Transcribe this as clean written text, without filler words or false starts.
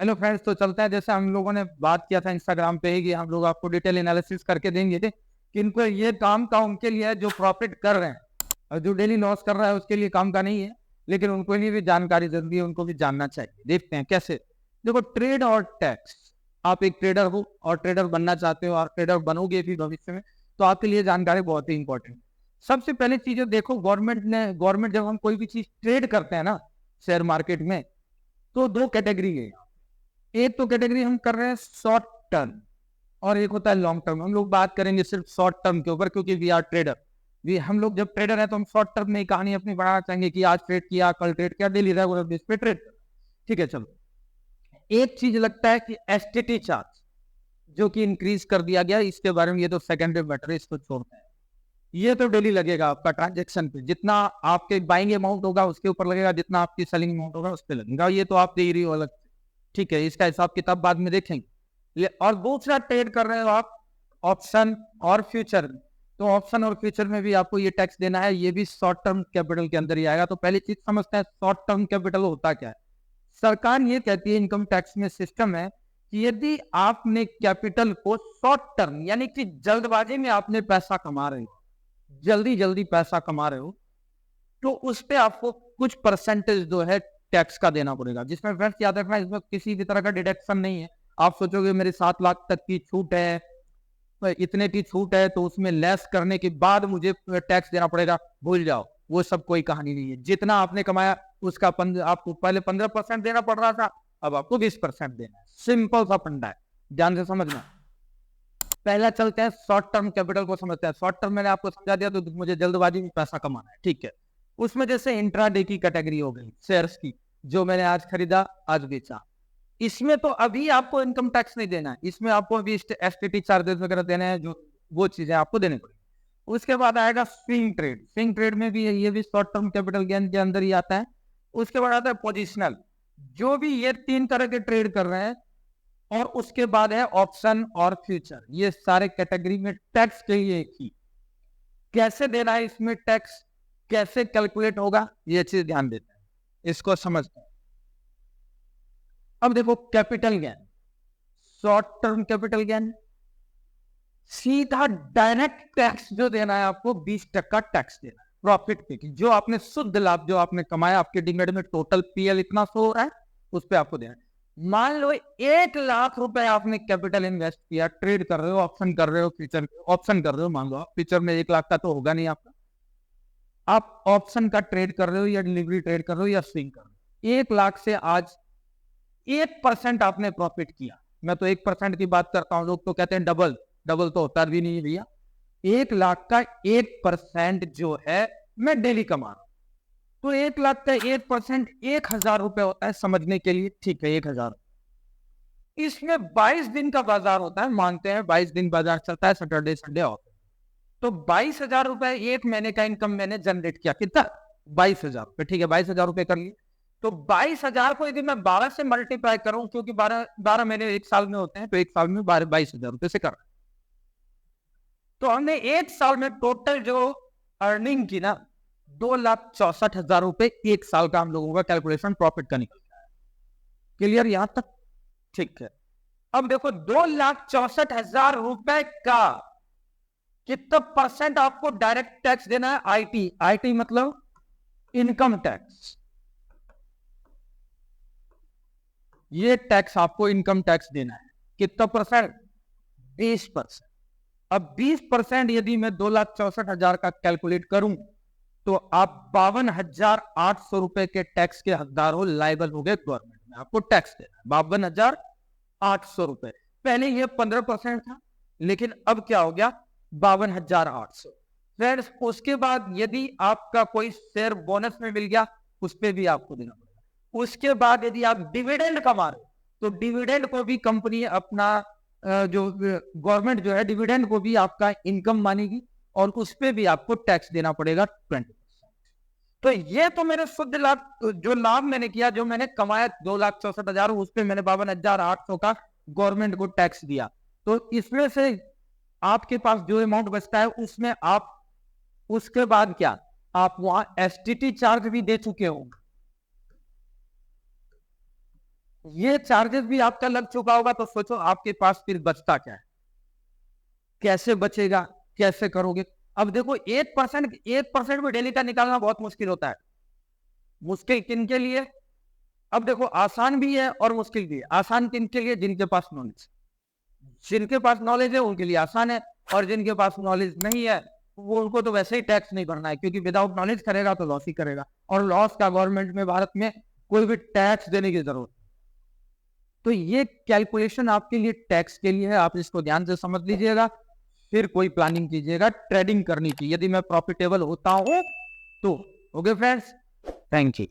Hello friends, तो चलते हैं। जैसे हम लोगों ने बात किया था इंस्टाग्राम पे ही कि हम लोग आपको डिटेल एनालिसिस करके देंगे थे कि इनको ये काम का उनके लिए है जो प्रॉफिट कर रहे हैं, और जो डेली लॉस कर रहा है उसके लिए काम का नहीं है। लेकिन उनको लिए भी जानकारी जरूरी है, उनको भी जानना चाहिए। देखते हैं कैसे। देखो, ट्रेड और टैक्स। आप एक ट्रेडर हो और ट्रेडर बनना चाहते हो और ट्रेडर बनोगे भी भविष्य में, तो आपके लिए जानकारी बहुत ही इंपॉर्टेंट है। सबसे पहले चीज देखो, गवर्नमेंट जब हम कोई भी चीज ट्रेड करते हैं ना शेयर मार्केट में, तो दो कैटेगरी है। एक तो कैटेगरी हम कर रहे हैं शॉर्ट टर्म, और एक होता है लॉन्ग टर्म। हम लोग बात करेंगे सिर्फ शॉर्ट टर्म के ऊपर, क्योंकि वी आर ट्रेडर। हम लोग जब ट्रेडर है तो हम शॉर्ट टर्म में कहानी अपनी बढ़ाना चाहेंगे कि आज ट्रेड किया, कल ट्रेड किया, डेली रेगुलर बेस पे ट्रेड। ठीक है, चलो। एक चीज लगता है कि एसटीटी चार्ज जो कि इंक्रीज कर दिया गया, इसके बारे में ये तो सेकेंडरी मैटर है, इसको छोड़ते हैं। ये तो डेली लगेगा आपका ट्रांजेक्शन पे, जितना आपके बाइंग अमाउंट होगा उसके ऊपर लगेगा, जितना आपकी सेलिंग अमाउंट होगा उस पर लगेगा। ये तो आप दे रही हो अलग। ठीक है, इसका हिसाब किताब बाद में देखेंगे। और दूसरा ट्रेड कर रहे हो आप ऑप्शन और फ्यूचर में, तो ऑप्शन और फ्यूचर में भी आपको ये टैक्स देना है। ये भी शॉर्ट टर्म कैपिटल के अंदर ही आएगा। तो पहली चीज समझते हैं शॉर्ट टर्म कैपिटल होता क्या है। सरकार ये कहती है, इनकम टैक्स में सिस्टम है कि यदि आपने कैपिटल को शॉर्ट टर्म यानी कि जल्दबाजी में आपने पैसा कमा रहे हो, जल्दी जल्दी पैसा कमा रहे हो, तो उस पर आपको कुछ परसेंटेज जो है टैक्स का देना पड़ेगा। जिसमें फ्रेंड्स याद रखना, इसमें किसी भी तरह का डिडक्शन नहीं है। आप सोचोगे मेरे 7 लाख तक की छूट है, इतने की छूट है, तो उसमें लेस करने के बाद मुझे टैक्स देना पड़ेगा। भूल जाओ, वो सब कोई कहानी नहीं है। जितना आपने कमाया उसका आपको पहले 15% देना पड़ रहा था, अब आपको 20% देना है। सिंपल सा फंडा है, ध्यान से समझना। पहला चलते हैं शॉर्ट टर्म कैपिटल को समझते हैं। शॉर्ट टर्म मैंने आपको समझा दिया, तो मुझे जल्दबाजी में पैसा कमाना है। ठीक है, उसमें जैसे इंट्राडे की कैटेगरी हो गई शेयर्स की, जो मैंने आज खरीदा आज बेचा, इसमें तो अभी आपको इनकम टैक्स नहीं देना है। इसमें आपको अभी एसटीटी चार्जेस वगैरह देने हैं, जो वो चीजें आपको देने पड़ेगी। उसके बाद आएगा स्विंग ट्रेड। स्विंग ट्रेड में भी ये भी शॉर्ट टर्म कैपिटल गेन के अंदर ही आता है। उसके बाद आता है पोजिशनल। जो भी ये 3 तरह के ट्रेड कर रहे हैं, और उसके बाद है ऑप्शन और फ्यूचर। ये सारे कैटेगरी में टैक्स के लिए ही कैसे देना है, इसमें टैक्स कैसे कैलकुलेट होगा, ये चीज ध्यान देते हैं, इसको समझते हैं। अब देखो, capital gain, short term capital gain, सीधा डायरेक्ट टैक्स जो देना है आपको 20% टैक्स देना है प्रॉफिट पे की। जो आपने शुद्ध लाभ जो आपने कमाया, आपके डिमेड में टोटल पीएल इतना शो हो रहा है, उस पर आपको देना है। मान लो 1 लाख रुपए आपने कैपिटल इन्वेस्ट किया, ट्रेड कर रहे हो, ऑप्शन कर रहे हो, फ्यूचर ऑप्शन कर रहे हो। मान लो आप फ्यूचर में 1 लाख का तो होगा नहीं आपका, आप ऑप्शन का ट्रेड कर रहे हो या डिलीवरी ट्रेड कर रहे हो या स्विंग कर रहे हो। 1 लाख से आज 1% आपने प्रॉफिट किया। मैं तो 1% की बात करता हूं, लोग तो कहते हैं डबल। डबल तो होता भी नहीं भैया। 1 लाख का 1% जो है, मैं डेली कमा रहा हूं, तो 1 लाख का 1% 1,000 रुपए होता है, समझने के लिए। ठीक है, 1,000। इसमें 22 दिन का बाजार होता है, मानते हैं 22 दिन बाजार चलता है, सैटरडे संडे ऑफ। तो 22,000 रुपए 1 महीने का इनकम मैंने जनरेट किया। कितना? 22,000 रुपए। ठीक है, 22,000 रुपए कर लिए। तो 22,000 को यदि मैं 12 से मल्टीप्लाई करूं, क्योंकि 12 महीने 1 साल में होते हैं, तो 1 साल में 22,000 रुपए से कर रहा है। तो हमने 1 साल में टोटल जो अर्निंग की ना, 2,64,000 रुपए 1 साल का हम लोगों का कैलकुलेशन प्रॉफिट का निकल रहा है। क्लियर यहां तक? ठीक है। अब देखो, 2,64,000 रुपए का कितना परसेंट आपको डायरेक्ट टैक्स देना है? आईटी। आईटी मतलब इनकम टैक्स। ये टैक्स आपको इनकम टैक्स देना है। कितना परसेंट? 20%। अब 20% यदि मैं 2,64,000 का कैलकुलेट करूं, तो आप 52,800 रुपए के टैक्स के हकदार हो, लाइबल हो गए गवर्नमेंट में। आपको टैक्स देना है 52,800 रुपए। पहले ये 15% था, लेकिन अब क्या हो गया? 52,800। फ्रेंड्स, उसके बाद यदि आपका कोई शेयर बोनस में मिल गया, उस पर भी आपको देना पड़ेगा। उसके बाद यदि आप डिविडेंड कमा रहे हो, तो डिविडेंड को भी कंपनी अपना जो गवर्नमेंट जो है, डिविडेंड को भी आपका इनकम मानेगी, और उस पर भी आपको टैक्स देना पड़ेगा 20%। तो ये तो मेरे शुद्ध लाभ, जो लाभ मैंने किया, जो मैंने कमाया 2,64,000, उस पर मैंने 52,800 का गवर्नमेंट को टैक्स दिया। तो इसमें से आपके पास जो अमाउंट बचता है, उसमें आप उसके बाद क्या, आप वहां एसटीटी चार्ज भी दे चुके हो। ये चार्जेस भी आपका लग चुका होगा, तो सोचो आपके पास फिर बचता क्या है, कैसे बचेगा, कैसे करोगे। अब देखो 1% भी डेली का निकालना बहुत मुश्किल होता है। मुश्किल किन के लिए? अब देखो आसान भी है और मुश्किल भी है। आसान किन के लिए? जिनके पास नॉलेज, जिनके पास नॉलेज है उनके लिए आसान है, और जिनके पास नॉलेज नहीं है वो, उनको तो वैसे ही टैक्स नहीं भरना है, क्योंकि विदाउट नॉलेज करेगा तो लॉस ही करेगा, और लॉस का गवर्नमेंट में भारत में कोई भी टैक्स देने की जरूरत। तो ये कैलकुलेशन आपके लिए टैक्स के लिए है, आप इसको ध्यान से समझ लीजिएगा, फिर कोई प्लानिंग कीजिएगा। ट्रेडिंग करनी चाहिए यदि मैं प्रॉफिटेबल होता हूं तो। Okay friends, thank you.